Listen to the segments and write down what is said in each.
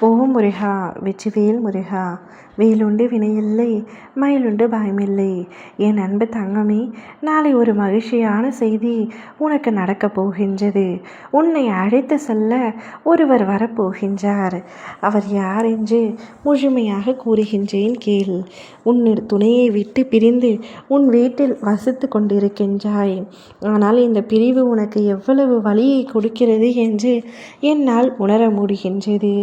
ஓம் முருகா வெற்றிவேல் முருகா. வேலுண்டு வினையில்லை, மயிலுண்டு பயமில்லை. என் அன்பு தங்கமே, நாளை ஒரு மகிழ்ச்சியான செய்தி உனக்கு நடக்கப் போகின்றது. உன்னை அழைத்து செல்ல ஒருவர் வரப்போகின்றார். அவர் யார் என்று முழுமையாக கூறுகின்றேன் கேள். உன் துணையை விட்டு பிரிந்து உன் வீட்டில் வசித்து கொண்டிருக்கின்றாய். ஆனால் இந்த பிரிவு உனக்கு எவ்வளவு வலியை கொடுக்கிறது என்று என்னால் உணர முடிகின்றது.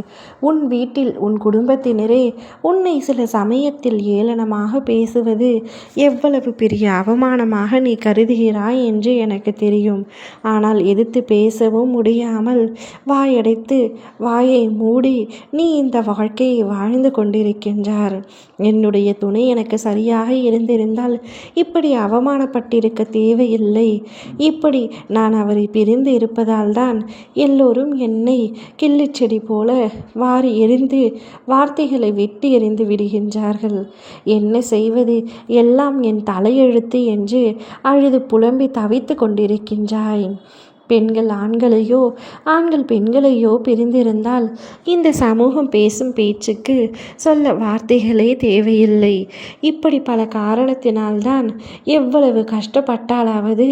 உன் வீட்டில் உன் குடும்பத்தினரே உன்னை சில சமயத்தில் ஏளனமாக பேசுவது எவ்வளவு பெரிய அவமானமாக நீ கருதுகிறாய் என்று எனக்கு தெரியும். ஆனால் எதிர்த்து பேசவும் முடியாமல் வாயடைத்து வாயை மூடி நீ இந்த வாழ்க்கையை வாழ்ந்து கொண்டிருக்கின்றார். என்னுடைய துணை எனக்கு சரியாக இருந்திருந்தால் இப்படி அவமானப்பட்டிருக்க தேவையில்லை. இப்படி நான் அவரை பிரிந்து இருப்பதால் தான் எல்லோரும் என்னை கிள்ளிச்செடி போல வாரி எறிந்து வார்த்தைகளை வெட்டி எறிந்து விடுகின்றார்கள். என்ன செய்வது, எல்லாம் என் தலையெழுத்து என்று அழுது புலம்பி தவித்து கொண்டிருக்கின்றாய். பெண்கள் ஆண்களையோ ஆண்கள் பெண்களையோ பிரிந்திருந்தால் இந்த சமூகம் பேசும் பேச்சுக்கு சொல்ல வார்த்தைகளே தேவையில்லை. இப்படி பல காரணத்தினால்தான் எவ்வளவு கஷ்டப்பட்டாலாவது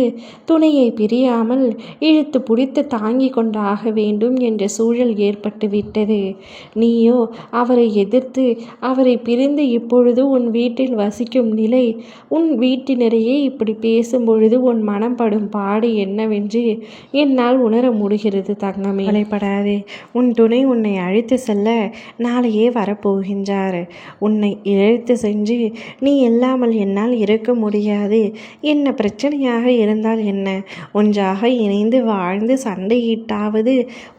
துணையை பிரியாமல் இழுத்து பிடித்து தாங்கி கொண்டாக வேண்டும் என்ற சூழல் ஏற்பட்டுவிட்டது. நீயோ அவரை எதிர்த்து அவரை பிரிந்து இப்பொழுது உன் வீட்டில் வசிக்கும் நிலை. உன் வீட்டினரையே இப்படி பேசும் பொழுது உன் மனம் படும் பாடு என்னவென்று என்னால் உணர முடிகிறது தங்கமே. கவலைப்படாதே, உன் துணை உன்னை அழைத்து செல்ல நாளையே வரப்போகின்றார். உன்னை இழைத்து சென்று நீ இல்லாமல் என்னால் இருக்க முடியாது. என்ன பிரச்சனையாக இருந்தால் என்ன, ஒன்றாக இணைந்து வாழ்ந்து சண்டையிட்டாவது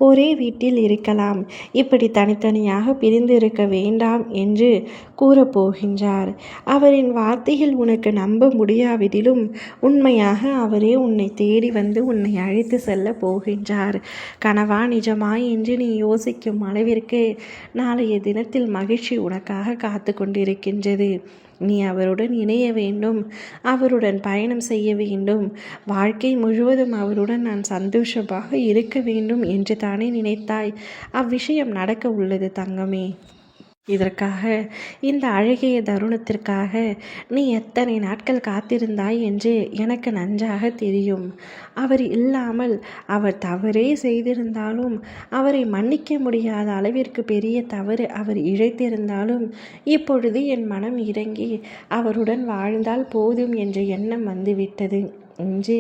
ஒரே வீட்டில் இருக்கலாம். இப்படி தனித்தனியாக பிரிந்து இருக்க வேண்டாம் என்று கூறப்போகின்றார். அவரின் வார்த்தைகள் உனக்கு நம்ப முடியாவிடிலும் உண்மையாக அவரே உன்னை தேடி வந்து உன்னை அழைத்து செல்ல போகின்றார். கனவா நிஜமா என்று நீ யோசிக்கும் அளவிற்கு நாளைய தினத்தில் மகிழ்ச்சி உனக்காக காத்து கொண்டிருக்கின்றது. நீ அவருடன் இணைய வேண்டும், அவருடன் பயணம் செய்ய வேண்டும், வாழ்க்கை முழுவதும் அவருடன் நான் சந்தோஷமாக இருக்க வேண்டும் என்று தானே நினைத்தாய். அவ்விஷயம் நடக்க உள்ளது தங்கமே. இதற்காக, இந்த அழகிய தருணத்திற்காக நீ எத்தனை நாட்கள் காத்திருந்தாய் என்று எனக்கு நன்றாக தெரியும். அவர் இல்லாமல் அவர் தவறே செய்திருந்தாலும், அவரை மன்னிக்க முடியாத அளவிற்கு பெரிய தவறு அவர் இழைத்திருந்தாலும், இப்பொழுது என் மனம் இறங்கி அவருடன் வாழ்ந்தால் போதும் என்ற எண்ணம் வந்துவிட்டது என்று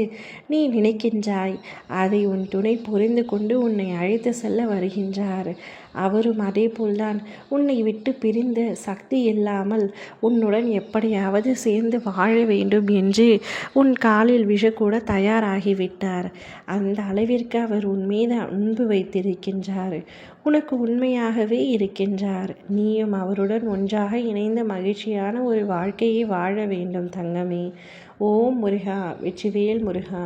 நீ நினைக்கின்றாய். அதை உன் துணை புரிந்து கொண்டு உன்னை அழைத்து செல்ல வருகின்றார். அவரும் அதே போல்தான் உன்னை விட்டு பிரிந்த சக்தி இல்லாமல் உன்னுடன் எப்படியாவது சேர்ந்து வாழ வேண்டும் என்று உன் காலில் விழக்கூட தயாராகிவிட்டார். அந்த அளவிற்கு அவர் உன் மீது அன்பு வைத்திருக்கின்றார். உனக்கு உண்மையாகவே இருக்கின்றார். நீயும் அவருடன் ஒன்றாக இணைந்த மகிழ்ச்சியான ஒரு வாழ்க்கையை வாழ வேண்டும் தங்கமே. ஓம் முருகா வெற்றிவேல் முருகா.